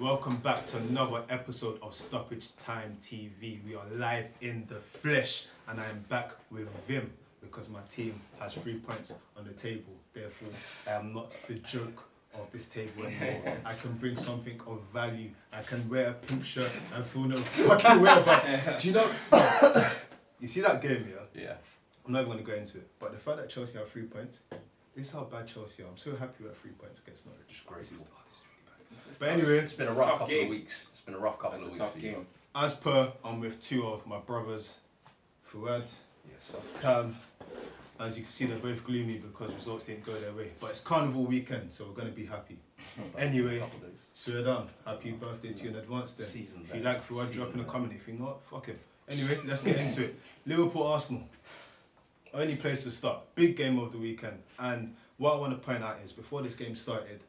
Welcome back to another episode of Stoppage Time TV. We are live in the flesh, and I am back with Vim because my team has 3 points on the table. Therefore, I am not the joke of this table anymore. I can bring something of value. I can wear a pink shirt and feel no fucking way about it. Do you know? You see that game, yeah? Yeah. I'm not even going to go into it, but the fact that Chelsea have 3 points, this is how bad Chelsea are. I'm so happy with 3 points against Norwich. Disgraceful. But anyway, it's been a rough couple of weeks. It's been a rough couple of weeks for you. As per, I'm with two of my brothers, Fuad, Yes. Cam. As you can see, they're both gloomy because results didn't go their way. But it's carnival weekend, so we're going to be happy. Anyway, Sudan, happy birthday to you in advance then. If you like Fuad, drop in a comment. If you not, fuck him. Anyway, let's get into it. Liverpool, Arsenal. Only place to start. Big game of the weekend. And what I want to point out is, before this game started,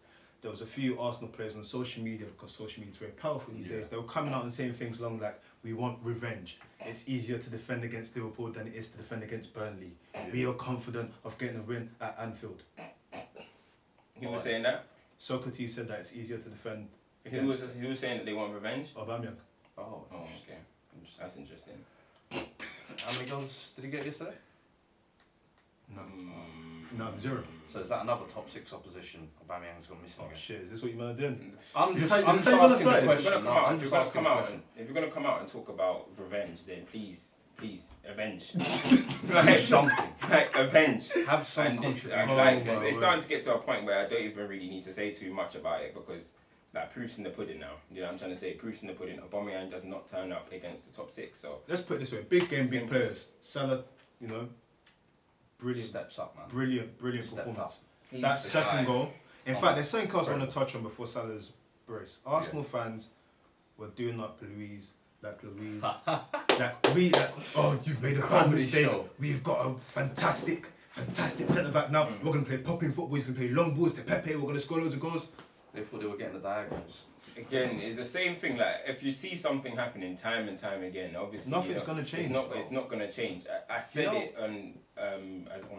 there was a few Arsenal players on social media, because social media is very powerful these days. They were coming out and saying things along like, we want revenge. It's easier to defend against Liverpool than it is to defend against Burnley. We are confident of getting a win at Anfield. Who was saying that? Socrates said that it's easier to defend Who was saying that they want revenge? Aubameyang. Oh, okay. That's interesting. How many goals did he get yesterday? No, 0. So is that another top 6 opposition Aubameyang's gone missing Oh again? shit, is this what you want to do? I'm just Is this how you asking wanna the start it? question. If you're gonna come out and talk about revenge, then please avenge. Do something. Like avenge. Have some And it's, contribution. it's starting to get to a point where I don't even really need to say too much about it, because like proof's in the pudding now. You know what I'm trying to say? Proof's in the pudding. Aubameyang does not turn up against the top 6. So Let's put it this way, big game, big Simple. players. Salah, you know, brilliant. Steps up, man. Brilliant Stepped performance. he's That the second guy. goal. In Oh, fact, there's something else I want to touch on before Salah's brace. Arsenal fans were doing up Louise. Oh, you've made a bad Comedy mistake. show. We've got a fantastic centre back now. We're going to play popping football. He's going to play long balls to Pepe. We're going to score loads of goals. They thought they were getting the diagonals. Again, it's the same thing. Like if you see something happening time and time again, obviously Nothing's going to change. It's not going to change. I said it on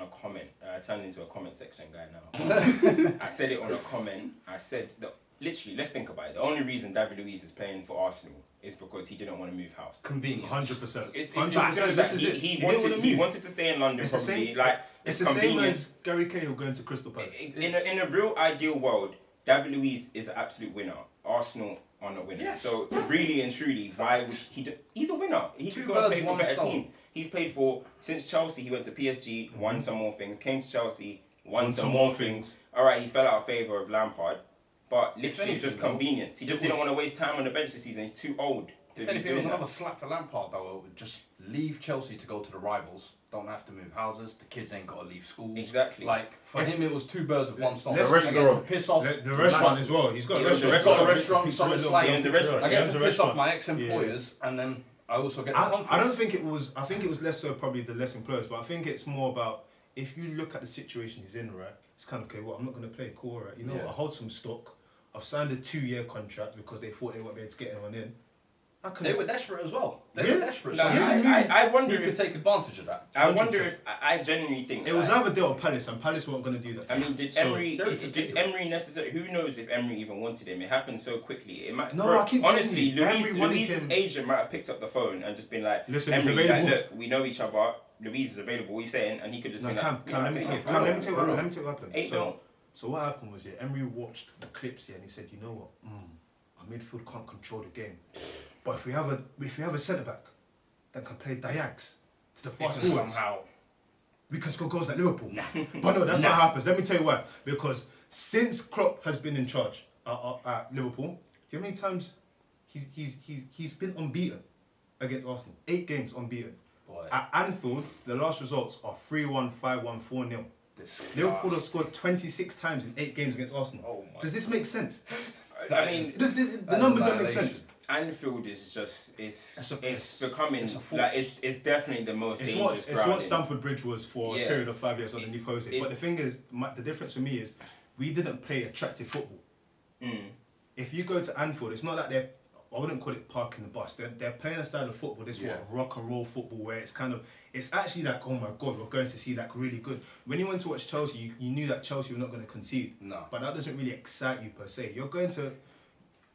a comment. I turned into a comment section guy now. I said it on a comment. I said that literally. Let's think about it. The only reason David Luiz is playing for Arsenal is because he didn't want to move house. Convenient. 100%. It's 100%. This is it. He wanted to stay in London. It's the probably same- like It's the same as Gary Cahill going to Crystal Palace. in a real ideal world, David Luiz is an absolute winner. Arsenal are not winners. Yes. So really and truly, why would he's a winner. He Two could go and birds, play for a one better stone. team. He's played for, since Chelsea, he went to PSG, won some more things, came to Chelsea, won some more things. Alright, he fell out of favour of Lampard, but literally anything, just convenience. He just didn't want to waste time on the bench this season. He's too old to If be anything, it was doing another that. slap to Lampard though. It would just leave Chelsea to go to the rivals. Don't have to move houses. The kids ain't got to leave schools. Exactly. Like for him, it was 2 birds with one stone. Let's- I get to piss off The restaurant as well. He's got He a owns the restaurant. Got a restaurant, so it's like He owns the restaurant. I He get owns to the piss off restaurant. my ex-employers, and then I also get the confidence. I don't think it was. I think it was less so probably the less employers, but I think it's more about if you look at the situation he's in, right? It's kind of okay. Well, I'm not going to play cool, right? You know, Yeah. I hold some stock. I've signed a 2-year contract because they thought they weren't able to get anyone in. They were desperate as well. They Yeah. were desperate. No, So I wonder he could if take advantage of that. I wonder 100%. if I genuinely think It was like, either they or Palace, and Palace weren't going to do that. I mean, did So- Emery necessarily? Who knows if Emery even wanted him? It happened so quickly. It might. No, bro, I keep telling honestly, you, Emery wanted Louise's him- agent might have picked up the phone and just been like, Listen, he's Emery, like, available. look, we know each other. Louise is available. What are you saying? And he could just No, be Cam, like, let me tell you what happened. Let me tell you what happened. 8-0. So what happened was, Emery watched the clips here and he said, you know what, our midfield can't control the game, but if we have a centre back that can play diags to the fast forwards, Somehow. we can score goals at Liverpool. But no, that's not how it happens. Let me tell you why. Because since Klopp has been in charge at Liverpool, do you know how many times he's been unbeaten against Arsenal? 8 games unbeaten. Boy, At Anfield, the last results are 3-1, 5-1, 4-0. Liverpool have scored 26 times in 8 games against Arsenal. Oh my. Does this make sense? I mean, The numbers don't make sense. Anfield is just it's It's becoming it's a force. like it's definitely the most dangerous It's ground what in- Stamford Bridge was for a Yeah. period of 5 years underneath Jose. But It's- the thing is, the difference for me is, we didn't play attractive football. If you go to Anfield, it's not like I wouldn't call it parking the bus. They're playing a style of football, this rock and roll football, where it's actually like, oh my God, we're going to see like really good. When you went to watch Chelsea, you knew that Chelsea were not going to concede. No. But that doesn't really excite you per se. You're going to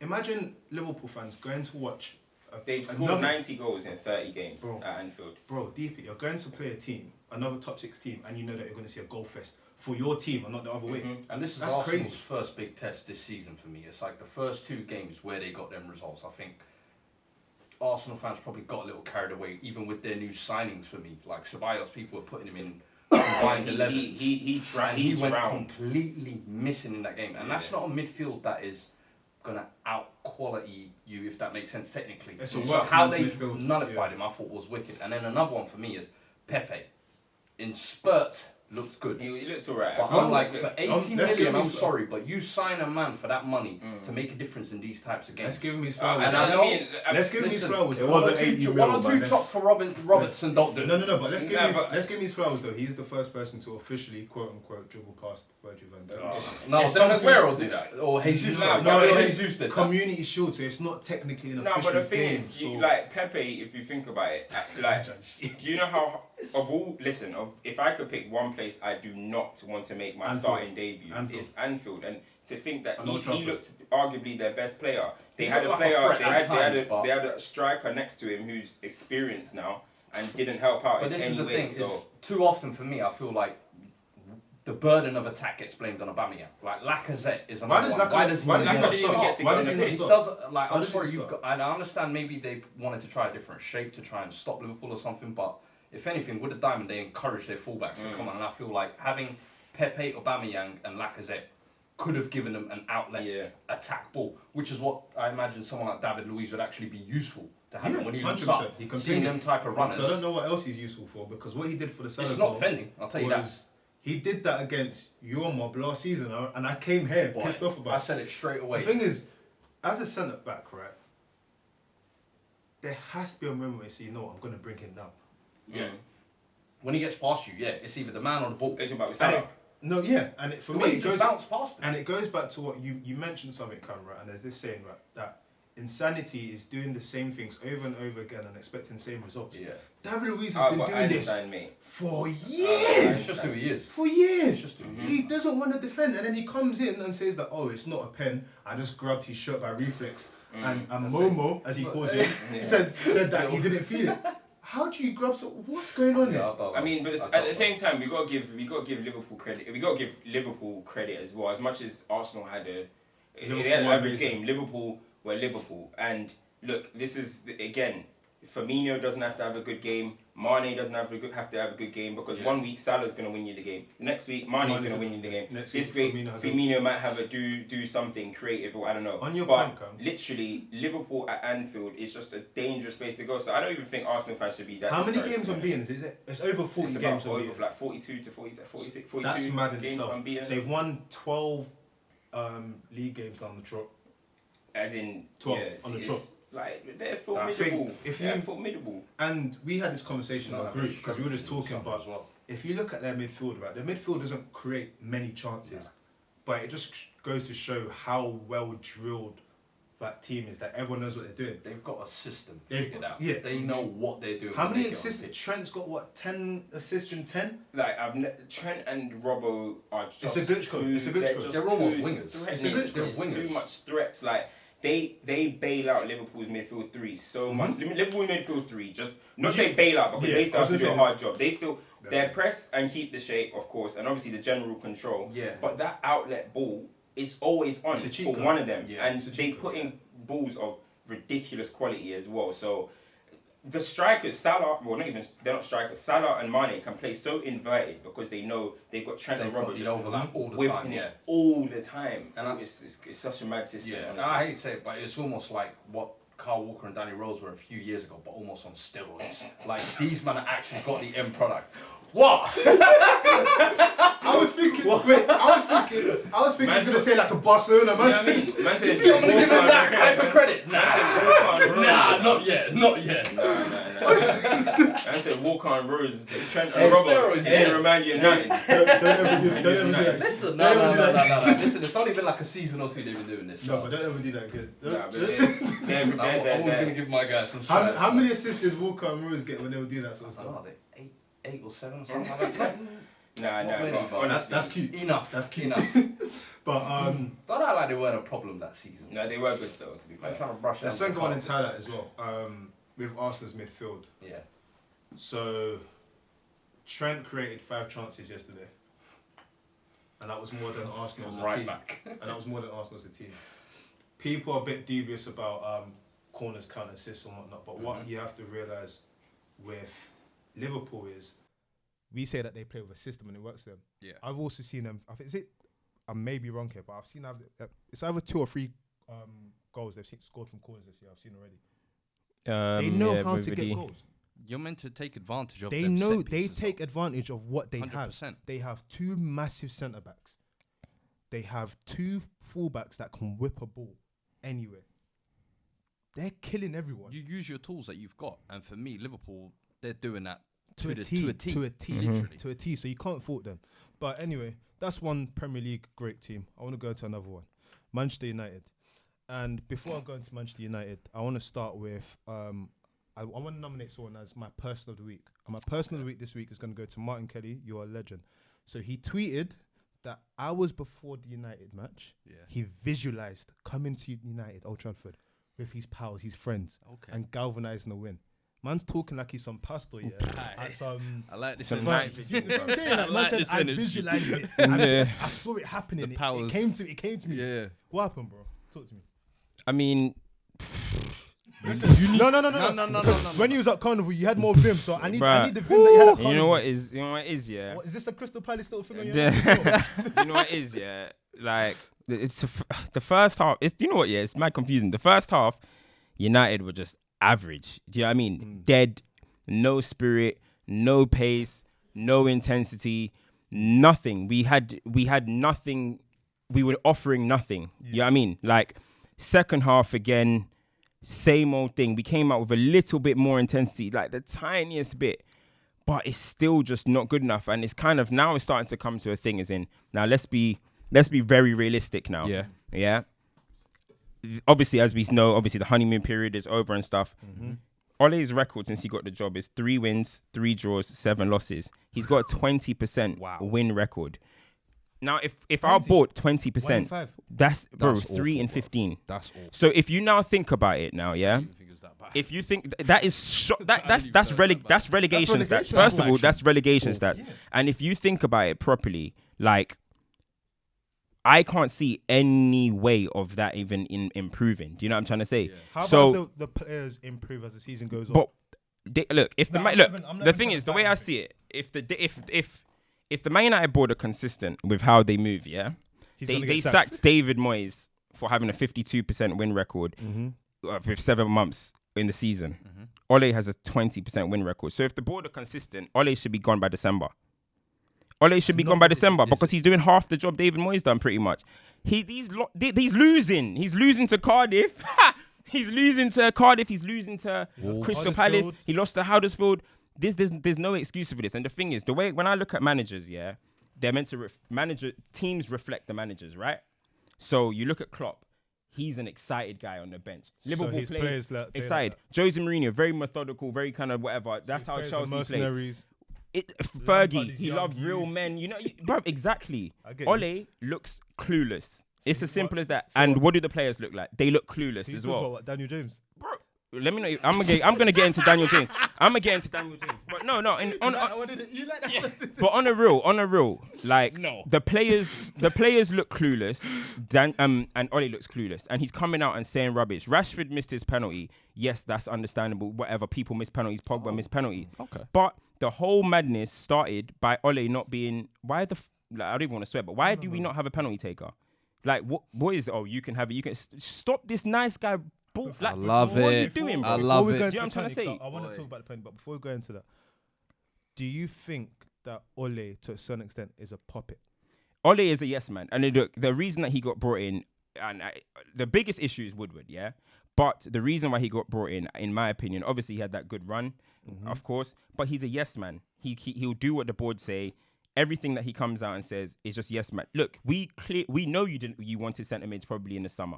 imagine Liverpool fans going to watch. They've scored 90 goals in 30 games at Anfield. Bro, deep it. You're going to play a team, another top 6 team, and you know that you're going to see a goal fest for your team and not the other way. And this is That's Arsenal's crazy. first big test this season for me. It's like the first 2 games where they got them results. I think Arsenal fans probably got a little carried away, even with their new signings for me. Like Ceballos, people were putting him in combined 11s. He went completely missing in that game. And that's not a midfield that is going to out-quality you, if that makes sense technically. So how they nullified him, I thought was wicked. And then another one for me is Pepe. In spurts, looked good. He looks alright. But I'm like, for 18 million, I'm sorry, but you sign a man for that money to make a difference in these types of games. Let's give him his flowers. And I mean, let's give him his flowers. It wasn't 80 mil. 1 or 2 chops for Robertson, don't do it. No, but let's give him his flowers though. He's the first person to officially, quote unquote, dribble past Virgil van Dijk. No, then Aguero do that. Or Jesus. No, Jesus did that. Community shield, so it's not technically an official but the thing game. is, like Pepe, if you think about it, like, do you know how, if I could pick one place I do not want to make my starting debut, it's Anfield. And to think that he looked arguably their best player. They had a player, they had a striker next to him who's experienced now and didn't help out in any way. But this is the thing, is too often for me, I feel like the burden of attack gets blamed on Aubameyang. Like Lacazette is another one. Why does he not start? Like, I'm sorry, and I understand maybe they wanted to try a different shape to try and stop Liverpool or something, but if anything, with the Diamond, they encourage their fullbacks to come on, and I feel like having Pepe, Aubameyang, and Lacazette could have given them an outlet attack ball, which is what I imagine someone like David Luiz would actually be useful to have when he looks up, seeing them type of runners. So I don't know what else he's useful for, because what he did for the Salah it's not defending, I'll tell you that. He did that against your mob last season, and I came here pissed off about it. I said it straight away. The thing is, as a centre back, right, there has to be a moment where you say, no, I'm going to bring him down. Yeah. When he gets past you, it's either the man or the ball. It's about Salah. And for me, it goes bounce past him. And it goes back to what you mentioned something, Cam, right? And there's this saying, right, that insanity is doing the same things over and over again and expecting the same results. Yeah. David Luiz has been doing this for years. It's just who he is. For years. Just he doesn't want to defend, and then he comes in and says that, oh, it's not a pen. I just grabbed his shirt by reflex. And Momo, as he calls it, said that he didn't feel it. How do you grab what's going on there? I mean, but at the same time, we got to give Liverpool credit. We got to give Liverpool credit as well. As much as Arsenal had an average game, Liverpool were Liverpool. And look, this is again, Firmino doesn't have to have a good game. Mane doesn't have to have a good game, because 1 week Salah's going to win you the game. Next week Mane's going to win you the game. This week Firmino might have a do something creative, or I don't know. On your but literally, Liverpool at Anfield is just a dangerous place to go. So I don't even think Arsenal fans should be that. How many games unbeaten is it? It's over 40 games unbeaten. Like 42 to 46, 42 That's mad in games itself. unbeaten. They've won 12 league games down the trot. As in 12 on the trot. Like, they're formidable. They're formidable. And we had this conversation in our group, because we were just talking about, if you look at their midfield, right, the midfield doesn't create many chances, but it just goes to show how well drilled that team is, that everyone knows what they're doing. They've got a system figured out. Yeah. They know what they're doing. How many assists? Trent's got what, 10 assists in 10? Like, Trent and Robbo are just It's a glitch code. It's a glitch code. They're almost wingers. It's a glitch code. There's too much threats. Like, they bail out Liverpool's midfield three so much. Liverpool midfield three, just not say bail out, because they still have to do a hard job. They still their press and keep the shape, of course, and obviously the general control. Yeah. But that outlet ball is always on for one of them, and they put in balls of ridiculous quality as well. So the strikers, Salah, they're not strikers. Salah and Mane can play so inverted because they know they've got Trent and Robert just overlap all the time. It all the time, and it's such a mad system. Yeah, honestly. I hate to say it, but it's almost like what Kyle Walker and Danny Rose were a few years ago, but almost on steroids. Like, these men actually got the end product. What? I was thinking he's gonna say like a Barcelona. Man said, you don't want to give him that type of credit? Nah, not yet. Nah. I said Walker and Rose, Trent and Robert. They remind you of nothing. Don't ever do that. Listen, no. Listen, it's only been like a season or two they've been doing this. No, but don't ever do that again. I'm always gonna give my guys some shout. How many assists did Walker and Rose get when they would do that sort of stuff? 8 or 7 or something like that. Nah. That's cute. Enough. That's cute. Enough. But don't act like they weren't a problem that season. No, they were good though. To be fair. I'm trying to brush. let's go on into highlight as well. With Arsenal's midfield. Yeah. So Trent created 5 chances yesterday, and that was more than Arsenal as a team. Back. And that was more than Arsenal as a team. People are a bit dubious about corners, counter assists and whatnot, but what you have to realise with Liverpool is we say that they play with a system and it works for them. Yeah. I've also seen them. I may be wrong here, but I've seen it's either 2 or 3 goals they've scored from corners this year. I've seen already. They know how to get goals. You're meant to take advantage of. They know they take advantage of what they 100%. have. They have 2 massive centre backs. They have 2 fullbacks that can whip a ball anywhere. They're killing everyone. You use your tools that you've got, and for me, Liverpool, they're doing that to a T, literally to a T. So you can't fault them. But anyway, that's one Premier League great team. I want to go to another one, Manchester United. And before I go into Manchester United, I want to start with I want to nominate someone as my person of the week. And my person of the week this week is going to go to Martin Kelly. You're a legend. So he tweeted that hours before the United match, he visualized coming to United, Old Trafford, with his pals, his friends, and galvanizing a win. Man's talking like he's some pastor, I like this. I'm saying I visualized it. I saw it happening. It came to me. Yeah. What happened, bro? Talk to me. I mean, no. When you was at Carnival, you had more vim, so I need the vim that you had at Carnival. You know what is, yeah. What, is this a Crystal Palace little thing? You know what is, yeah. Like it's the first half. You know what? Yeah, it's mad confusing. The first half, United were just average. Do you know what I mean? Dead, no spirit, no pace, no intensity, nothing. We had nothing. We were offering nothing. You know what I mean? Like second half again, same old thing. We came out with a little bit more intensity, like the tiniest bit, but it's still just not good enough. And it's kind of now it's starting to come to a thing. As in now, let's be very realistic now. Yeah. Obviously, as we know, the honeymoon period is over and stuff. Ole's record since he got the job is 3 wins, 3 draws, 7 losses. He's got a 20% win record. Now, if our board 20%, that's 3 and 15. That's awful. So if you now think about it now, yeah. If you think that is that's relegation stats. First of all, that's relegation stats. And if you think about it properly, like I can't see any way of that even improving. Do you know what I'm trying to say? Yeah. How about the players improve as the season goes on? But the thing is, the way I see it, if the Man United board are consistent with how they move, they sacked David Moyes for having a 52% win record with 7 months in the season. Ole has a 20% win record. So if the board are consistent, Ole should be gone by December. Ole should be gone by December because he's doing half the job David Moyes done pretty much. He's losing. He's losing to Cardiff. He's losing to Cardiff. He's losing to Crystal Palace. He lost to Huddersfield. There's no excuse for this. And the thing is, the way when I look at managers, they're meant to teams reflect the managers, right? So you look at Klopp. He's an excited guy on the bench. Liverpool players excited. Jose Mourinho, very methodical, very kind of whatever. That's how Chelsea plays. Fergie, he loved real men. You know, bro, exactly. Ole looks clueless. It's as simple as that. And what do the players look like? They look clueless as well. What, Daniel James? Bro, let me know. I'm gonna get into Daniel James. But no. But on a real, like the players look clueless. And Ole looks clueless, and he's coming out and saying rubbish. Rashford missed his penalty. Yes, that's understandable. Whatever, people miss penalties. Pogba missed penalties. Okay. But the whole madness started by Ole not being. I don't even want to swear, but why do we not have a penalty taker? Like what is it? Oh, you can have it. You can stop this nice guy. I love it. What are you doing, bro? I love it. Do you know what I'm trying to say? I want to talk about the penalty, but before we go into that, do you think that Ole, to a certain extent, is a puppet? Ole is a yes man, and the reason that he got brought in, and the biggest issue is Woodward, But the reason why he got brought in my opinion, obviously he had that good run, of course, but he's a yes man. He'll do what the board say. Everything that he comes out and says is just yes man. Look, we know you wanted centre mids probably in the summer.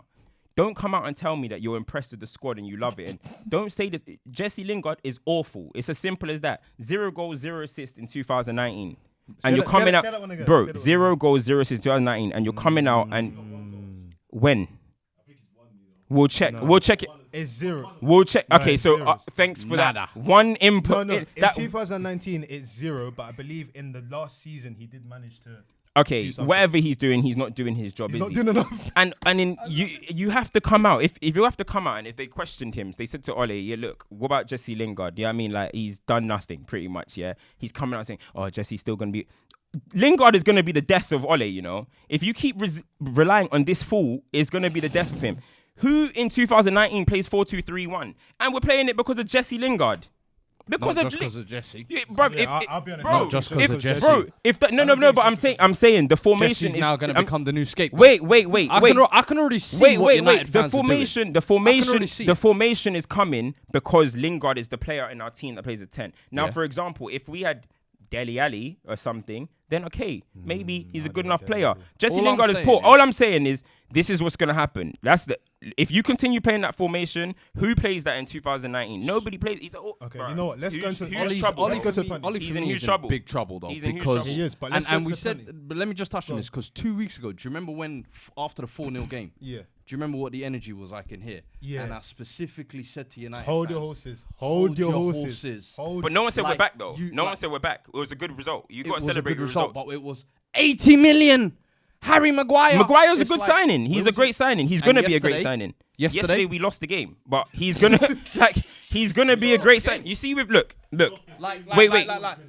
Don't come out and tell me that you're impressed with the squad and you love it. And don't say this. Jesse Lingard is awful. It's as simple as that. 0 goals, 0 assists in 2019. and you're coming out, bro. 0 goals, 0 since 2019, and you're coming out and when? We'll check. We'll check it. It's 0. We'll check. No, Okay, it's so 0. thanks for Nada. that. One input. No, in that, 2019 it's 0, but I believe in the last season he did manage to. okay, whatever he's doing, he's not doing his job. He's is not he? doing enough. And in you have to come out. If you have to come out, and if they questioned him, they said to Ole, yeah, look, what about Jesse Lingard? Yeah, I mean, like he's done nothing pretty much. Yeah, he's coming out saying, oh, Jesse's still gonna be. Lingard is gonna be the death of Ole. You know, if you keep relying on this fool, it's gonna be the death of him. Who in 2019 plays 4-2-3-1, and we're playing it because of Jesse Lingard. Because Not just because of Jesse. Yeah, bro, I'll be honest. bro, Not just because of Jesse. Bro, if that, no, but I'm saying the formation Jesse's is now going to become the new scapegoat. Wait. I can already see what United The fans are formation, the formation is coming because Lingard is the player in our team that plays at 10. Now, for example, if we had Dele Alli or something, then okay, maybe he's a good enough player. Jesse Lingard is poor. All I'm saying is this is what's gonna happen. If you continue playing that formation, who plays that in 2019? Nobody plays. Okay, you know what? Let's go into Ollie's trouble. He's in huge trouble. Big trouble though. He's in huge trouble. He is, but but let me just touch on this because 2 weeks ago, do you remember when after the 4-0 game? Yeah. Do you remember what the energy was like in here? Yeah. And I specifically said to United Hold fans, your horses. Hold your horses. But no one said we're Like, back though. you- No like- one said we're back. It was a good result. You got to was a celebrate good the result, results. but it was 80 million. Harry Maguire. Maguire's a It's good like, signing. He's where a was great it? signing. He's And gonna be a great yesterday- signing. Yesterday we lost the game, but he's gonna he's gonna be a great signing. You see, look. Wait.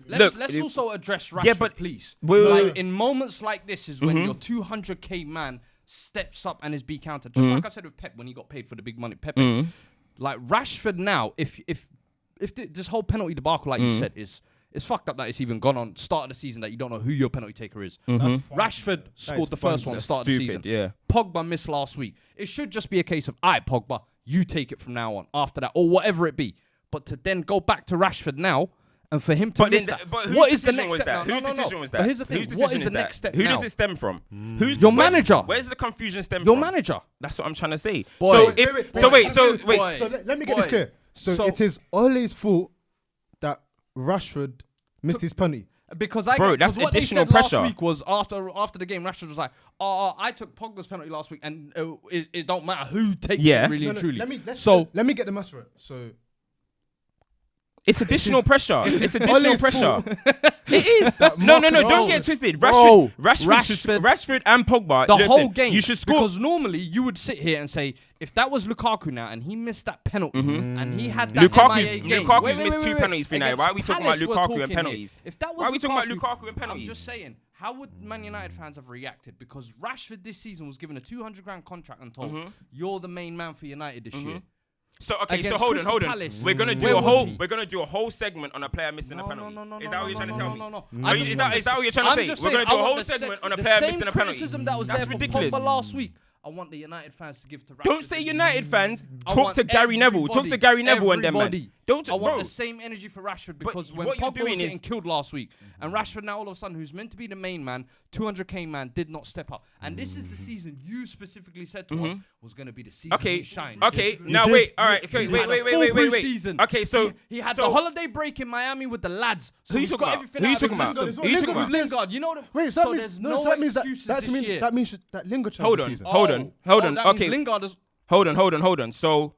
Let's also address Rashford, Yeah, but- please. Wait. In moments like this is when your 200k man steps up and is be countered. Just like I said with Pep when he got paid for the big money. Pepe, like Rashford now, if this whole penalty debacle, like you said, is fucked up that it's even gone on start of the season that you don't know who your penalty taker is. Rashford scored the first one at the start of the season. Yeah. Pogba missed last week. It should just be a case of, alright, Pogba, you take it from now on after that, or whatever it be. But to then go back to Rashford now, and for him to miss that, what is the next step? Whose decision was that? But here's the thing, what is the next step Who now? does it stem from? Your manager. Where's the confusion stem Your from? manager. That's what I'm trying to say. Boy. So Boy. let me get this clear. So it is Ole's fault that Rashford missed his penalty. Because Bro, that's what additional they said pressure. last week was after the game, Rashford was like, "Oh, I took Pogba's penalty last week, and it don't matter who takes it really and truly." Let me get the master right. So it's additional pressure. It's additional Ole's pressure. It is. No, don't get it twisted. Rashford and Pogba. The whole game. You should score. Because normally you would sit here and say, if that was Lukaku now and he missed that penalty and he had that MIA game. Lukaku's missed 2 penalties for now. Why are we talking about Against Palace, Lukaku we're and penalties? talking here. If that was Why are we talking about Lukaku and penalties? I'm just saying, how would Man United fans have reacted? Because Rashford this season was given a 200 grand contract and told, you're the main man for United this year. So Against hold on. Palace. We're gonna do Where a was he? We're gonna do a whole segment on a player missing a penalty. No, Is that what you're trying to tell me? No. Is that what you're trying to say? We're gonna do a whole segment on a player missing a penalty. The same criticism that was That's there for ridiculous. Pogba last week, I want the United fans to give to Rashford. Don't say this United fans. I Talk want to Gary Neville. Talk to Gary Neville and them, man. everybody. Don't, I want bro. the same energy for Rashford because when what you're Pogba was doing is- getting killed last week and Rashford now all of a sudden, who's meant to be the main man, 200k man, did not step up. And this is the season you specifically said to us was going to be the season he shined. Okay. Now wait. All right. Okay. He's had a full Wait. pre-season. Okay. So he had the holiday break in Miami with the lads. So Who you he's talking got about? everything Who you out of talking his about? system. Who you talking about? Lingard, you know the. wait, so there's no excuses this year. that means that Lingard hold changed on. the season. Hold on. That means Okay. Lingard is. Hold on. So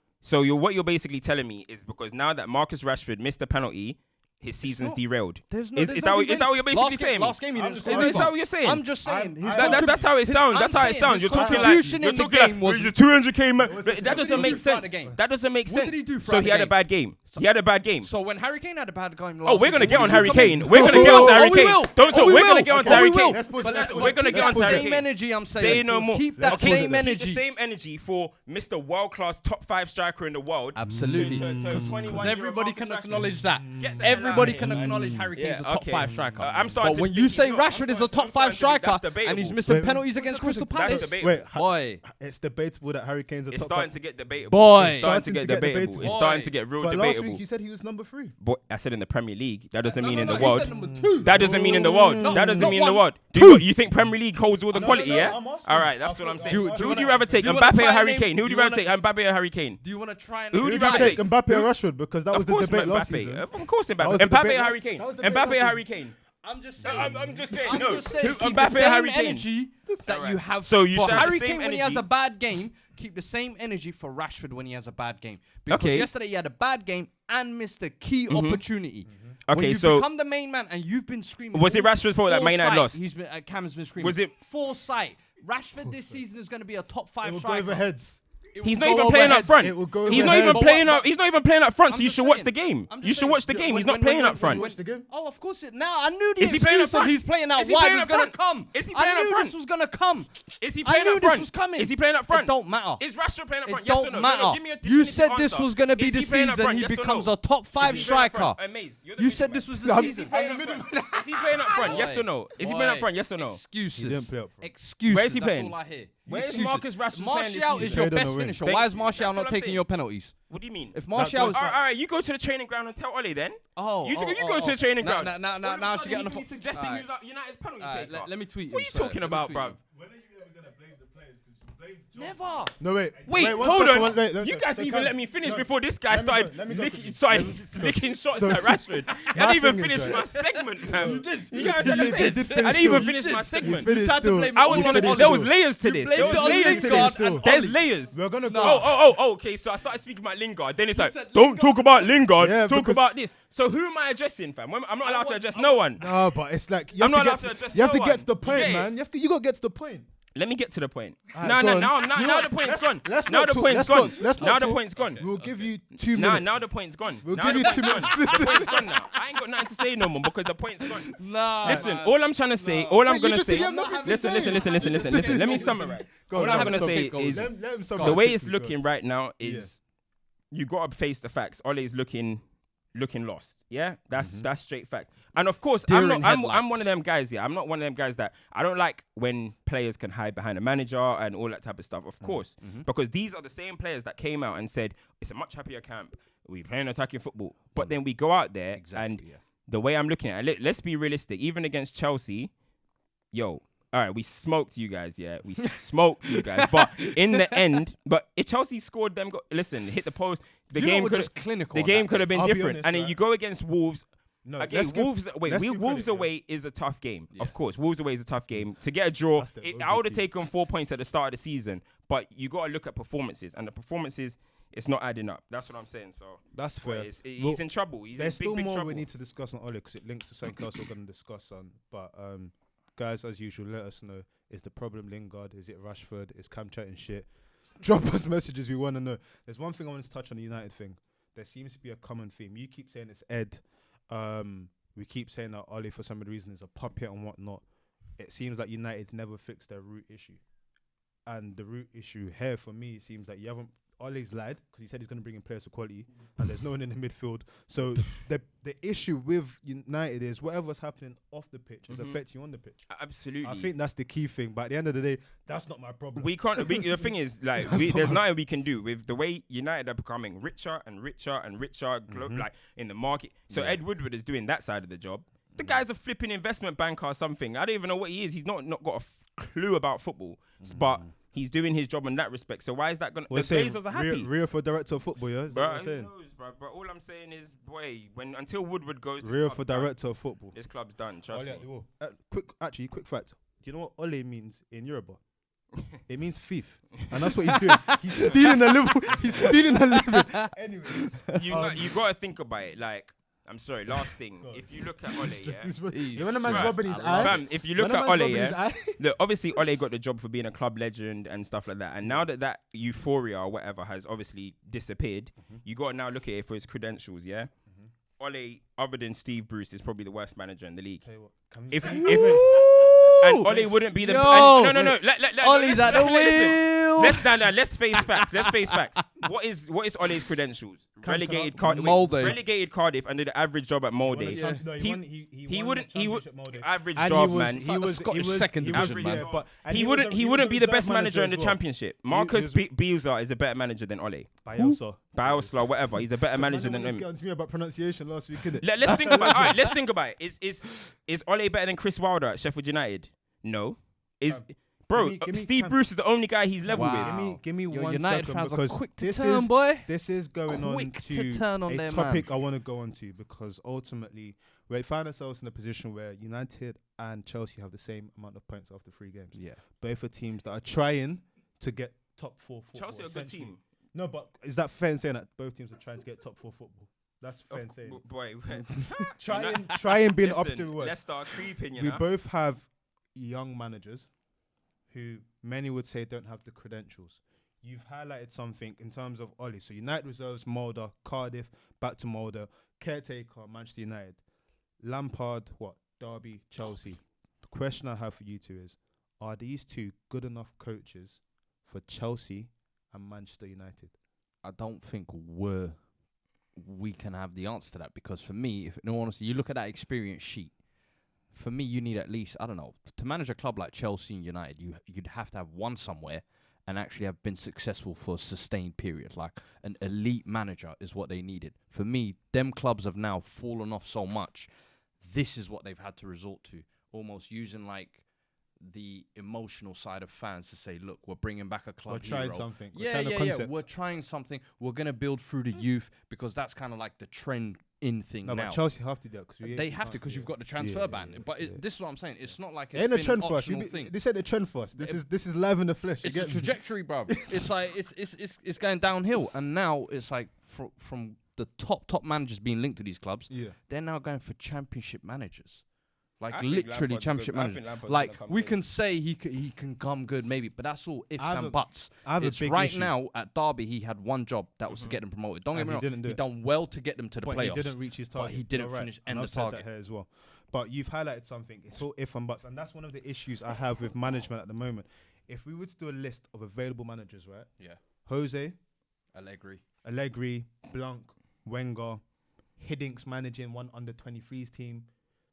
what you're basically telling me is because now that Marcus Rashford missed the penalty, his season's derailed. Is that what you're basically saying? Last game, he didn't score. Is that what you're saying? I'm just saying. That's how it sounds. That's how it sounds. You're talking like You're talking like the 200k man. That what doesn't did make he do throughout sense. the game? That doesn't make What sense. did he do So throughout he the had a game? bad game. He had a bad game. So when Harry Kane had a bad game last Oh, we're gonna week, get on would you Harry come Kane. in? We're gonna get on Harry we Kane. will. Don't talk. We We're will. gonna get on Okay, Harry we will. Kane. But We're gonna get on keep that Harry same Kane. energy. I'm saying. Say no more. Keep that Okay, same keep the energy. same energy for Mr. World Class top 5 striker in the world. Absolutely. Because Because everybody can acknowledge that. Get the hell Everybody out can of here, man. acknowledge Harry Kane's a Yeah, top okay. 5 striker. I'm starting But to when think you say you know, Rashford is a I'm top 5 starting to think striker that's and he's debatable. missing Wait, penalties against Crystal That's Palace, debatable. Wait, boy. it's debatable that Harry Kane's a It's top starting 5. to get debatable. Boy. It's starting to get debatable. It's starting to get real But last debatable. week you said he was number 3. But I said in the Premier League. That doesn't No, mean no, in no, the he world. said number 2. That doesn't mean in the world. No, That doesn't not mean in the one. world. You think Premier League holds all the quality, yeah? I'm asking. All right, that's what I'm saying. Do you Who would wanna- you rather take, do you wanna Mbappe or try and Harry name- Kane? Who would do you you rather take, wanna- Mbappe or Harry Kane? Do you want to try and... Who would Who you did you rather take, take? Mbappe or Rashford? Because that was Of the course, debate last Mbappe. season. Of course, That Mbappe. was the Mbappe debate or last- Harry Kane? that was the debate Mbappe last or Harry Kane? I'm just saying. I'm just saying. I'm No. just saying. Keep the Mbappe, same Harry Kane. energy that you have. So you for should have Harry the same Kane when he has energy. a bad game. Keep the same energy for Rashford when he has a bad game. Because yesterday he had a bad game and missed a key opportunity. Okay, when you so become the main man and you've been screaming. was it Rashford's fault that Man United lost? Cam's been screaming. Was it foresight? Rashford this season is going to be a top 5 It will go striker. over heads. He's not even playing up front. It will go He's over not even heads. playing up. He's not even playing up front. I'm So you just should watch saying. the game. I'm just You should saying. watch the game. He's not When- playing when- up front. Watch the game. Oh, of course it. Now I knew the Is he playing up excuse of front? he's playing out Is he wide playing was up gonna front? come. Is he I playing knew up front? this was gonna come. Is he I playing knew up front? this was coming. Is he playing up It front? don't matter. Is Rashford playing up front? It Yes or don't no? matter. No, give me a You definitive said this answer. was gonna be Is the he playing up season front? he Yes or becomes no? a top 5 Is he playing up striker. front? Maze, you're the You middle said man. this was Is the he season. playing up front? Is he playing up front? Yes or no? Is he playing up front? Yes or no? Excuses. He didn't play up front. Excuses. Where is he That's playing? all I hear. Where is Excuses. Marcus Rashford playing this Martial season? is your Played on best the wing. finisher. Thank Why is you. Martial That's not what I'm taking saying. your penalties? What do you mean? If Martial was All right, you go to the training ground and tell Ole then. You go to the training ground. Now she getting He's suggesting United's penalty taker. Let me tweet. What are you talking about, bruv? When are you ever gonna blame the players? Because you blame Never. No, wait. Wait, one hold second, on. wait, You guys didn't even let me finish no, before this guy let me go, started let me go licking, quickly. started Let me go. licking shots So- at Rashford. I My didn't even thing is, finish right. my segment, fam. You did. You got You did finish I didn't even still. finish my You segment. finished tried to still. blame I was You gonna. finished There was still. layers to this. blamed There was it on layers to Lingard this. and There's Oli. layers. We're gonna go. Okay. So I started speaking about Lingard. Then it's like, said don't talk about Lingard. Yeah, Talk because- about this. So who am I addressing, fam? I'm not allowed to address no one. No, but it's like you I'm have not to allowed get. to address You have no to get to the one. point, You get it? man. You got to get to the point. Let me get to the point. Alright, go on. Now You the know- point's gone. let's Now not the talk- point's let's gone. not- let's not Now the talk. point's gone. We'll give you 2 minutes. Now the point's gone. We'll Now give the you 2 point's minutes. gone. The point's gone now. I ain't got nothing to say no more because the point's gone. Nah. Listen, all I'm trying to say, all I'm Wait, you gonna just said say. you have nothing to Listen. say. Let me summarize. Go All on, I'm let gonna him say summarize. is Let him the summarize way it's quickly, go looking on. right now is you gotta face the facts. Ole's looking lost. Yeah, that's straight fact. And of course, Deer I'm in one headlights. of them guys. Yeah, I'm not one of them guys that I don't like when players can hide behind a manager and all that type of stuff. Of course, because these are the same players that came out and said it's a much happier camp. We playing attacking football, but then we go out there and the way I'm looking at it, let's be realistic. Even against Chelsea, all right, we smoked you guys, yeah. We smoked you guys. But in the end, if Chelsea scored them, hit the post, the You lot game were could just clinical the on game that could have been I'll be different. honest, And then right? you go against Wolves. No, Okay, let's give- Wolves. let's give Wolves credit, away is a tough game. Yeah. Of course, Wolves away is a tough game. To get a draw, That's the I would have OG team. taken 4 points at the start of the season. But you got to look at performances, and the performances, it's not adding up. That's what I'm saying. So That's fair. he's in trouble. He's There's in still big more trouble. we need to discuss on Ole because it links to something else we're going to discuss on. But guys, as usual, let us know. Is the problem Lingard? Is it Rashford? Is Cam chatting shit? Drop us messages. We want to know. There's one thing I want to touch on the United thing. There seems to be a common theme. You keep saying it's Ed. We keep saying that Ole, for some reason, is a puppet and whatnot. It seems like United never fixed their root issue. And the root issue here, for me, seems like you haven't. Ole's lied because he said he's going to bring in players of quality, and there's no one in the midfield. So the issue with United is whatever's happening off the pitch is affecting you on the pitch. Absolutely. I think that's the key thing. But at the end of the day, that's not my problem. We can't. The thing is, like, there's nothing we can do with the way United are becoming richer and richer and richer, like in the market. So Ed Woodward is doing that side of the job. The guy's a flipping investment banker or something. I don't even know what he is. He's not got a clue about football, but he's doing his job in that respect. So why is that going? The Glazers are happy. Real for director of football, yeah. Is that what Bro, I'm saying? who knows, bro? But all I'm saying is, boy, until Woodward goes, this Real club's for done. director of football. This club's done. Trust me. Quick fact. Do you know what Ole means in Yoruba? It means thief, and that's what he's doing. He's stealing a living. He's stealing a living. Anyway, You gotta think about it. Like, I'm sorry. Last thing, if you look at Ole, yeah. You when a man's Right. robbing his eye. Fam, if you look when a at man's Ole, robbing his yeah. eye- Look, obviously Ole got the job for being a club legend and stuff like that. And now that euphoria or whatever has obviously disappeared, you got to now look at it for his credentials, yeah? Ole, other than Steve Bruce, is probably the worst manager in the league. If and Ole wouldn't be the... Yo! no. Ole's at the wheel. Let's face facts. Let's face facts. What is Ole's credentials? Relegated Cardiff under the average job at Molde. He wouldn't average And job, he was- man. he was Scottish he second was- division, yeah, man. but- and He was wouldn't be the best reserve manager in the as well. championship. Marcus Bielsa is a better manager than Ole. Bielsa, whatever. He's a better manager than him. Getting to me about pronunciation last week, innit? Let's think about. All right, let's think about it. Is Ole better than Chris Wilder at Sheffield United? No. Bro, Steve Bruce is the only guy he's level with. Give me 1 United second fans because are quick to turn, boy. This is going on to a topic I want to go on to because ultimately we find ourselves in a position where United and Chelsea have the same amount of points after 3 games. Yeah. Both are teams that are trying to get top 4 football. Chelsea are a good team. No, but is that fair in saying that both teams are trying to get top 4 football? That's fair in saying. Boy, try and be an opposite word. Let's start creeping, We both have young managers who many would say don't have the credentials. You've highlighted something in terms of Ole. So United reserves, Mulder, Cardiff, back to Mulder, caretaker, Manchester United, Lampard, Derby, Chelsea. The question I have for you two is, are these 2 good enough coaches for Chelsea and Manchester United? I don't think we can have the answer to that because for me, if in all honesty, you look at that experience sheet, for me, you need at least, I don't know, to manage a club like Chelsea and United, you'd have to have won somewhere and actually have been successful for a sustained period. Like an elite manager is what they needed. For me, them clubs have now fallen off so much. This is what they've had to resort to, almost using like the emotional side of fans to say, look, we're bringing back a club We're trying hero. something. We're trying something. We're going to build through the youth because that's kind of like the trend in thing now. But Chelsea have to do that because they have to because you've got the transfer ban. But this is what I'm saying. It's not like it's ain't a been trend an for us. optional thing. This ain't a trend for us. This is live in the flesh. It's a trajectory, bro. It's like it's going downhill, and now it's like from the top managers being linked to these clubs. Yeah, they're now going for championship managers. Like literally championship manager. Like we can say he can come good maybe, but that's all ifs and buts. It's right now at Derby he had one job that was to get them promoted. Don't get me wrong, he done well to get them to the playoffs. He didn't reach his target. But he didn't finish end the target. I've said that here as well. But you've highlighted something. It's all if and buts, and that's one of the issues I have with management at the moment. If we were to do a list of available managers, right? Yeah. Jose, Allegri, Blanc, Wenger, Hiddink managing one under 23s team.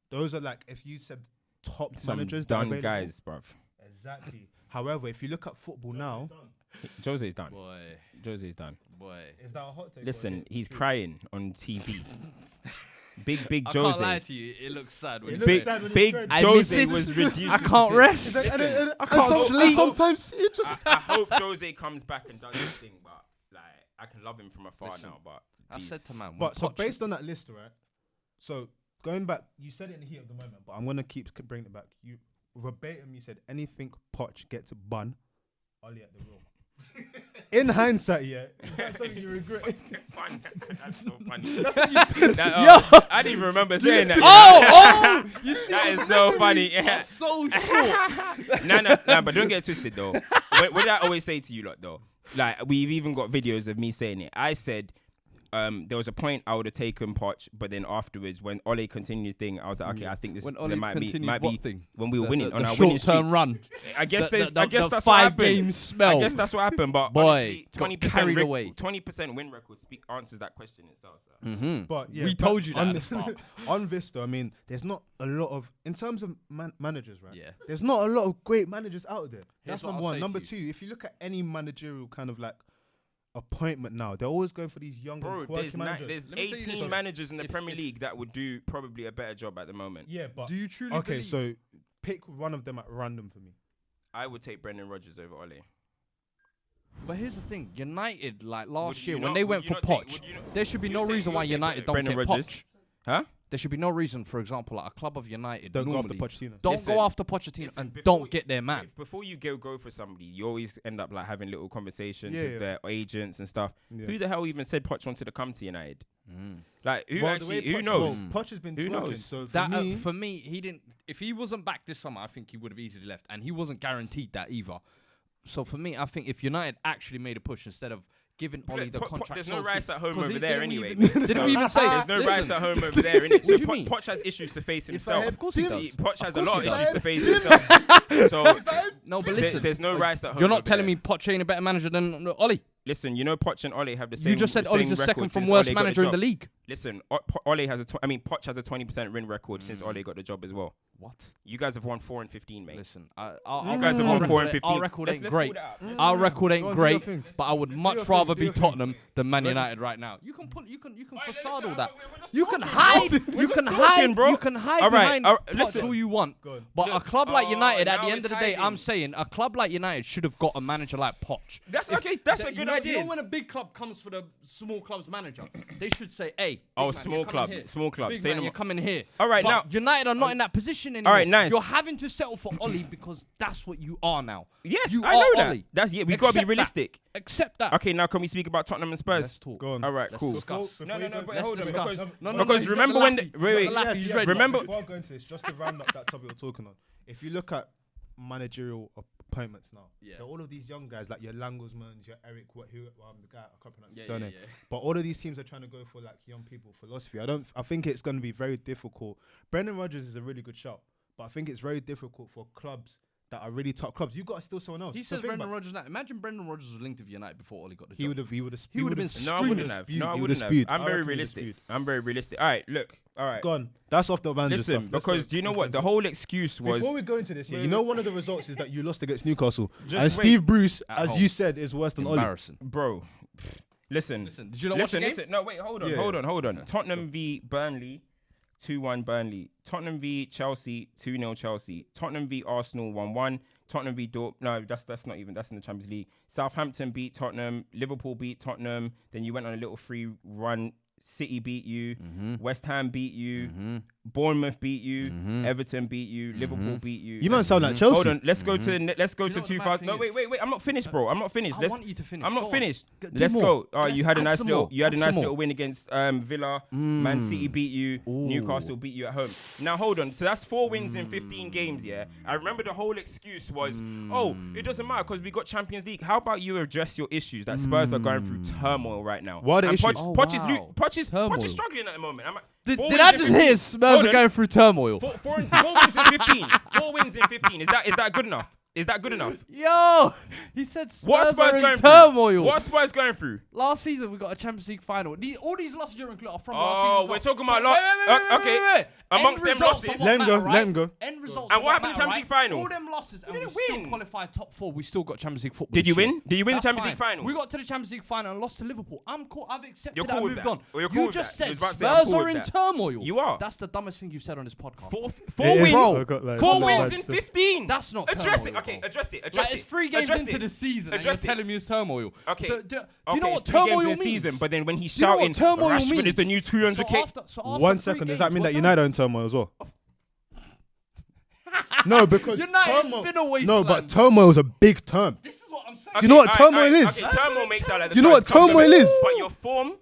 Those are like, if you said top managers, done guys, bruv. Exactly. However, if you look at football now, Jose's done. Boy. Jose's done. Boy. Is that a hot take? Listen, he's crying on TV. Big I Jose. Can't lie to you, it looks sad when big Jose was reduced. I can't rest. I can't sleep. Sometimes it just. I hope Jose comes back and does his thing, but like I can love him from afar now. But I said to man, but so based on that list, right? So. Going back, you said it in the heat of the moment, but I'm gonna keep bringing it back. You verbatim, you said anything Poch gets bun, Ole at the wheel. In hindsight, is that something you regret? That's so funny. That's what you said. I didn't even remember saying that. That is so funny. That's so short. Nah, but don't get twisted though. What did I always say to you lot though? Like we've even got videos of me saying it. I said. There was a point I would have taken Poch, but then afterwards, when Ole continued thing, I was like, okay, I think this might be thing? When we were winning on our winning streak. Short-term run. I guess that's what 5 happened. game smell. I guess that's what happened. But boy, honestly, 20% win record answers that question itself. So. But yeah, we told you that at the start. On this though, I mean, there's not a lot of in terms of managers, right? Yeah. There's not a lot of great managers out there. Here's That's number one. Number two, if you look at any managerial kind of like appointment now, they're always going for these young managers. There's 18 managers in the Premier League that would do probably a better job at the moment. Yeah, but do you truly believe? So pick one of them at random for me. I would take Brendan Rodgers over Ole. But here's the thing, United, like last year when they went for Poch, there should be no reason why United don't get Poch. Huh? There should be no reason, for example, like a club of United don't go after Pochettino. Don't go after Pochettino and don't get their man. Before you go for somebody, you always end up like having little conversations with their agents and stuff. Yeah. Who the hell even said Poch wanted to come to United? Like who who knows? Poch has been who talking, knows? so for me, he didn't. If he wasn't back this summer, I think he would have easily left, and he wasn't guaranteed that either. So for me, I think if United actually made a push instead of giving Ole the contract. There's no rice at home over there anyway. Didn't we even say there's no rice at home over there, innit? So Poch has issues to face himself. Of course he does. Poch has a lot of issues to face himself. So no, but listen, there's no rice at home. You're not telling me Poch ain't a better manager than Ole. Listen, you know Poch and Ole have the same. You just said Ole's the second from worst manager in the league. Listen, Ole has Poch has a 20% win record since Ole got the job as well. What? You guys have won 4 and 15, mate. Listen, you guys have won 4 and 15. Our record ain't great. Our record ain't great, but I would much rather be Tottenham than Man United right now. You can facade all that. You can hide. You can hide, bro. You can hide behind Poch all you want. But a club like United, at the end of the day, I'm saying a club like United should have got a manager like Poch. That's okay. That's a good idea. You know when a big club comes for the small club's manager, they should say, "Hey, small club. Big man, you're coming here." All right, now United are not in that position anymore. All right, nice. You're having to settle for Ole because that's what you are now. Yes, you I know that. Ole. That's we gotta be realistic. Accept that. Okay, now can we speak about Tottenham and Spurs? Let's talk. Go on. All right, cool. No, but hold on. Because remember when? Remember. Before I go into this, just to round up that topic we're talking on. If you look at managerial appointments now, they're all of these young guys like your Langelsmans, your Eric, the guy I can't pronounce his surname. But all of these teams are trying to go for like young people philosophy. I think it's going to be very difficult. Brendan Rodgers is a really good shout, but I think it's very difficult for clubs that are really top clubs. You got to steal someone else. He says Brendan Rodgers now. Imagine Brendan Rodgers was linked with United before Ole got the job. He would have been No, I wouldn't have. No, I wouldn't have. I'm very realistic. All right, look. All right. Go on. That's off the manager Listen, stuff. because do you know what? The whole excuse was... Before we go into this, you know one of the results is that you lost against Newcastle. And wait. Steve Bruce, At as home. you said, is worse than Ole. Embarrassing. Bro, listen. Did you not watch the game? No, wait, hold on. Tottenham v Burnley, 2-1 Burnley. Tottenham v Chelsea, 2-0 Chelsea. Tottenham v Arsenal, 1-1. Tottenham v no, that's not even, that's in the Champions League. Southampton beat Tottenham. Liverpool beat Tottenham. Then you went on a little free run. City beat you. West Ham beat you. Bournemouth beat you. Everton beat you. Liverpool beat you. You might sound like Chelsea. Hold on, let's go to 2000. No, wait. I'm not finished, bro. I'm not finished. I want you to finish. I'm not Go finished. on. Let's go. Oh, Let's you had a add nice some little. more. You had a Add nice some little more. win against Villa. Man City beat you. Newcastle beat you at home. Now hold on. So that's 4 wins in 15 games. Yeah. I remember the whole excuse was, oh, it doesn't matter because we got Champions League. How about you address your issues that Spurs are going through turmoil right now? What are the issues? Poch is Turmoil. struggling at the moment. Did I just hear Spurs are going through turmoil? Four wins in 15. 4 wins in 15. Is that good enough? Is that good enough? Yo, he said What Spurs are in going turmoil. through? What Spurs going through? Last season we got a Champions League final. All these losses you're including are from last Oh, season. we're talking about Okay. Amongst them losses. Let him go. End results. And what happened in Champions League final? All them losses and we didn't still win. qualified top 4. We still got Champions League football. Did you this year. win? Did you win the That's Champions League fine. final? We got to the Champions League final and lost to Liverpool. I'm cool. I've accepted You're cool that. with Moved that. on. You're cool You with just that. You said was about to say I'm Spurs cool are with in that. turmoil. You are. That's the dumbest thing you've said on this podcast. Four wins. Bro, Four wins in 15. That's not Address turmoil, it. Okay, bro. address it. Like, it's 3 games into the season and you're telling me it's turmoil. Okay. Do you know what it's 3 games turmoil in means? the season, but then when he's Do you know what shouting, turmoil Rashford means? is the new 200k. So after 1 3 second, does games, that mean what that United are in turmoil as well? No, because United's turmoil. been a wasteland. No, but turmoil is a big term. This is what I'm saying. Do you know what turmoil is? Okay, turmoil makes out like the Do you know what term comes turmoil up, is? But your form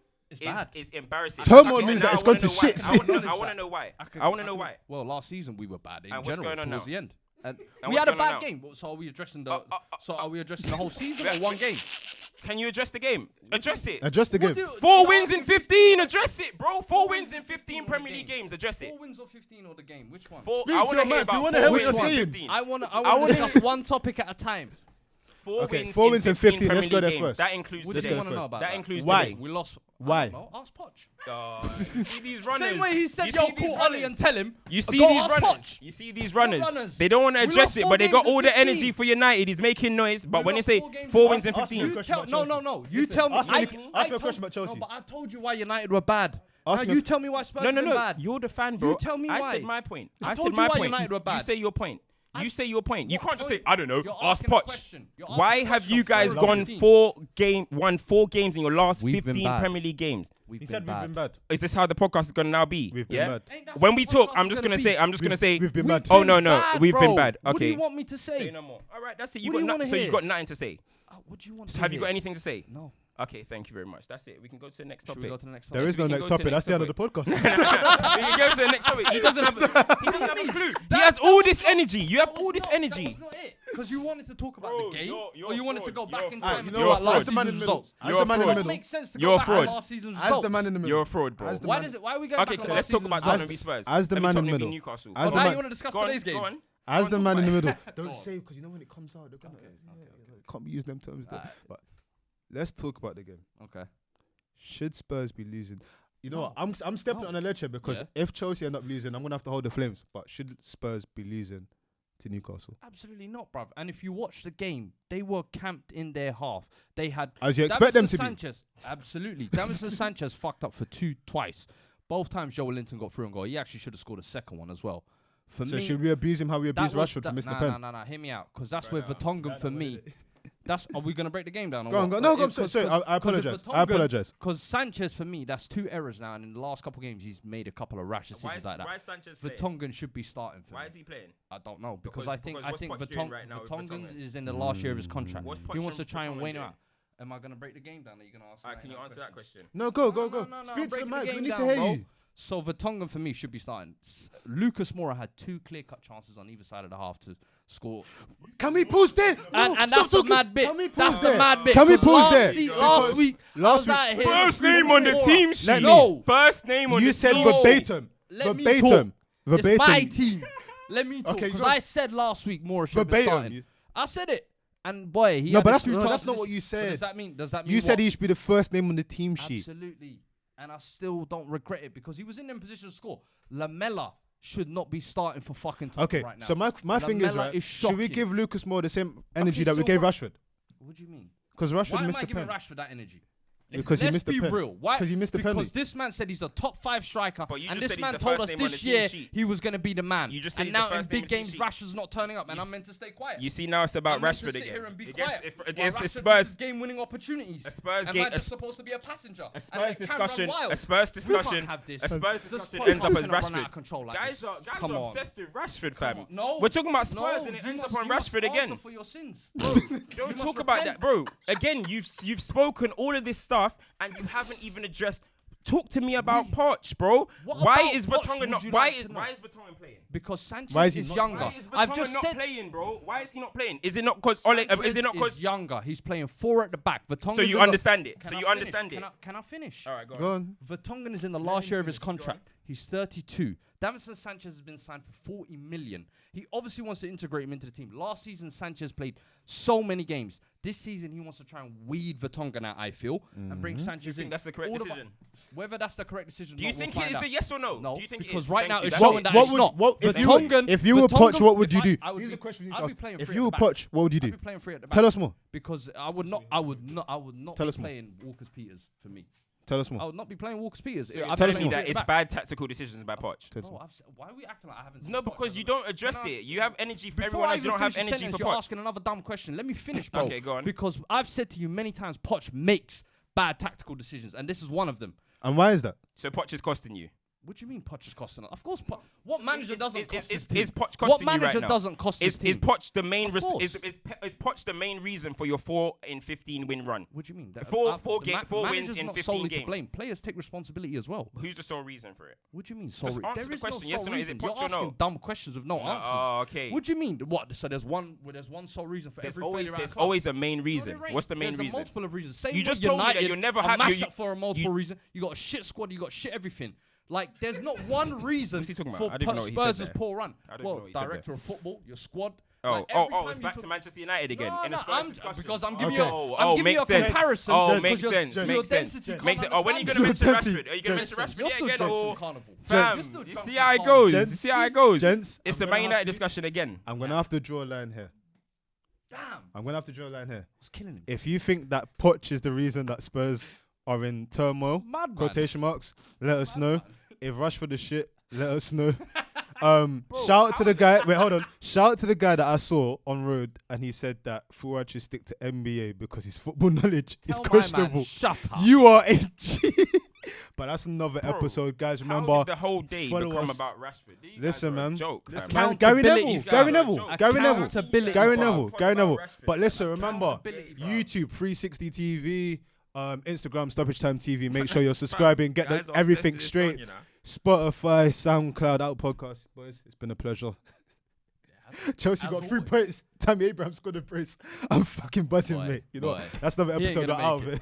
bad. is embarrassing. Turmoil Okay, means now that it's I gone wanna to know why. shit. I want to know why. I want to know why. Well, last season we were bad in And what's general going on towards now? the end. And And we what's had a going on bad now? game. So are we addressing the? So are we addressing the whole season or one game? Can you address the game? Address it. Address the game. 4 wins in 15. Address it, bro. 4 wins in 15 Premier League games. Address it. 4 wins or 15 or the game? Which one? Four, Speak I to want your to hear man. about We wanna 4 hear what wins you're in saying. 15. I want to discuss one topic at a time. 4 Okay, wins 4 wins in 15. Premier Let's go League there games. first. That includes What do today. you want to know about That includes Why? today. We lost. Why? I don't know. Ask Poch. See these runners. Same way he said, You yo, see these call Ole runners? and tell him. You see go these ask runners. Poch. You see these runners. runners? They don't want to We address lost it, 4 but they got games in all the 15. energy for United. He's making noise, but when they lost say 4 games 4 in wins in 15. 15, You question tell about no, Chelsea. no. You Listen, tell me. ask me a question about No, Chelsea. but I told you why United were bad. Ask Now me- you tell me why Spurs have been no. bad. You're the fan, bro. You tell me I why. said my point. I I told said you my why point. United were You bad. say your point. You say your point. You What can't just say, point? I don't know, You're ask asking a Poch. question. You're asking Why a have question you of guys 4 won 15. won 4 games in your last We've been 15 bad. Premier League games? We've He been said we've been bad. bad. Is this how the podcast is gonna now be? We've been yeah? bad. Ain't that When what we the talk, podcast I'm is just gonna gonna say, be? We've been We've bad. Oh been no, bad, we've been bro. bad. What do Okay. you want me to say? Say no more. All right, that's it. What do you wanna So you hear? got nothing to say. What do you want So to have you hear? got anything to say? No. Okay, thank you very much. That's it. We can go to the next Should topic. we go to the next There topic? is no we can next go to the topic. That's the end of next the podcast. We can go to the next topic. He doesn't have a clue. He has all this energy. You have all this energy. That was not it. Because you wanted to talk about Bro, the game, you're or you wanted to fraud. go back You're in fraud. time and You're talk about fraud. last As the man in season's the middle. results. As You're the man in the fraud. It middle. makes sense to You're go a back fraud. on last season's As results. the man in the middle. You're a fraud, bro. As the Why man- does it? Why are we going Okay, back on let's last talk season's about results? Tottenham v Spurs. as the Let me man in talk- the let me middle. Newcastle. As Oh, the now man- you want to discuss Go on, today's game? go on. As the talk man in the about middle. Go Don't on. say because you know when it comes out, they're gonna can't be using them terms. There. But let's talk about the game. Okay. Should Spurs be losing? You know what? I'm stepping on a ledge here because if Chelsea end up losing, I'm gonna have to hold the Flames. But should Spurs be losing to Newcastle? Absolutely not, bruv. And if you watch the game, they were camped in their half. They had as you expect them to Sanchez, be. Absolutely. Davinson Sanchez fucked up for twice. Both times Joe Linton got through and goal. He actually should have scored a second one as well. For me, should we abuse him how we abuse Rashford for Mr. Pen? No. Hear me out, because that's where Vertonghen for me. Are we gonna break the game down? Go on. No, go. Sorry, I apologize. Because Sanchez, for me, that's 2 errors now, and in the last couple of games, he's made a couple of rash decisions like that. Why is Sanchez playing? Vertonghen should be starting. Why is he playing? I don't know because I think Vertonghen is in the Mm. last year of his contract. He wants to try and wane him out. Am I gonna break the game down? Are you gonna ask? Can you answer that question? No, go. Speak to the mic. We need to hear you. So Vertonghen for me should be starting. Lucas Moura had 2 clear-cut chances on either side of the half to score. Can we pause there? And that's the mad bit. That's the mad bit. Can we pause there? Last week. First name on the team sheet. No. First name on the team sheet. You said verbatim. Verbatim. It's my team. Let me talk. Because I said last week Moura should be starting. I said it. And boy, he no, had but that's not what you said. Does that mean? You said he should be the first name on the team sheet. Absolutely. And I still don't regret it because he was in them position to score. Lamella should not be starting for fucking Tottenham right now. So my thing is, right, should we give Lucas Moura the same energy that we gave Rashford? What do you mean? Because Rashford missed the pen. Why am I giving Rashford that energy? Because he missed the pen. Let's be real. Why? Because he missed the penalty. Because this man said he's a top 5 striker, and this man told told us this year he was going to be the man. You just said and now in big games, Rashford's not turning up, and I'm meant to stay quiet. You see now it's about Rashford again. Here and be quiet. Against Spurs, Spurs, game-winning opportunities. A Spurs am game. I just supposed to be a passenger? A Spurs discussion. A Spurs discussion ends up as Rashford. Guys are obsessed with Rashford, fam. No, we're talking about Spurs, and it ends up on Rashford again. For your sins. Don't talk about that, bro. Again, you've spoken all of this stuff, and you haven't even addressed. Talk to me about Poch, bro. Why is Vertonghen not? Why is Vertonghen playing? Because Sanchez is younger. Why is I've just not playing, bro. Why is he not playing? Is it not because Ole? Is it not because younger? He's playing 4 at the back. Vertonghen. So you understand it. Can I finish? All right, go on. Vertonghen is in the last year of his contract. He's 32. Davinson Sanchez has been signed for 40 million. He obviously wants to integrate him into the team. Last season, Sanchez played so many games. This season, he wants to try and weed Vertonghen out, I feel, and bring Sanchez in. Do you think that's the correct decision? Whether that's the correct decision, do you think it is the yes or no? No, do you think because it is? right now it's showing that it's not. If you were Poch, what would you do? Here's the question. If you were Poch, what would you do? I'd be playing 3 at the back. Tell us more. Because I would not be playing Walker's Peters for me. Tell us more. I would not be playing Walker's Peters. So tell me that it's bad tactical decisions by Poch. No, why are we acting like I haven't seen No, because you don't address it. You have energy for everyone else. You don't have energy for Poch. You're asking another dumb question. Let me finish, bro. Okay, go on. Because I've said to you many times, Poch makes bad tactical decisions, and this is one of them. And why is that? So Poch is costing you. What do you mean Poch is costing us? Of course, what manager doesn't cost his team? Is Poch costing you right now? What manager doesn't cost his team? Is Poch the main is Poch the main reason for your 4 in 15 win run? What do you mean? 4 wins in 15 games. To blame. Players take responsibility as well. Who's the sole reason for it? What do you mean? Just answer the question. Yes or no? Is it Poch You're or no? asking dumb questions with no answers. Oh, okay. What do you mean? What? So there's one sole reason for every failure. There's always a main reason. What's the main reason? There's multiple of reasons. You just told me that you're never happy for a multiple reason. You got a shit squad. You got shit everything. Like, there's not one reason for Spurs' poor run. Well, director of football, your squad. It's back to Manchester United again. Because I'm giving you a comparison. Oh, makes sense. Makes sense. Oh, when are you going to mention Rashford? Are you going to mention Rashford again? Or fam, you see how it goes. You see how it goes. It's the Man United discussion again. I'm going to have to draw a line here. Damn. I'm going to have to draw a line here. What's killing him? If you think that Poch is the reason that Spurs are in turmoil, quotation marks, let us know. If Rashford is shit, let us know. Shout out to the guy. Wait, hold on. Shout out to the guy that I saw on road, and he said that Fuad should stick to NBA because his football knowledge is questionable. Shut up. You are a G. But that's another episode, guys. Remember, how did the whole day become about Rashford? Listen, man. Gary Neville. But listen, remember, YouTube 360 TV. Instagram, Stoppage Time TV. Make sure you're subscribing. Get everything straight. Spotify, Soundcloud, Out Podcast. Boys, it's been a pleasure. Chelsea got 3 points. Tammy Abraham scored a brace. I'm fucking buzzing, mate. You know, that's another episode out of it.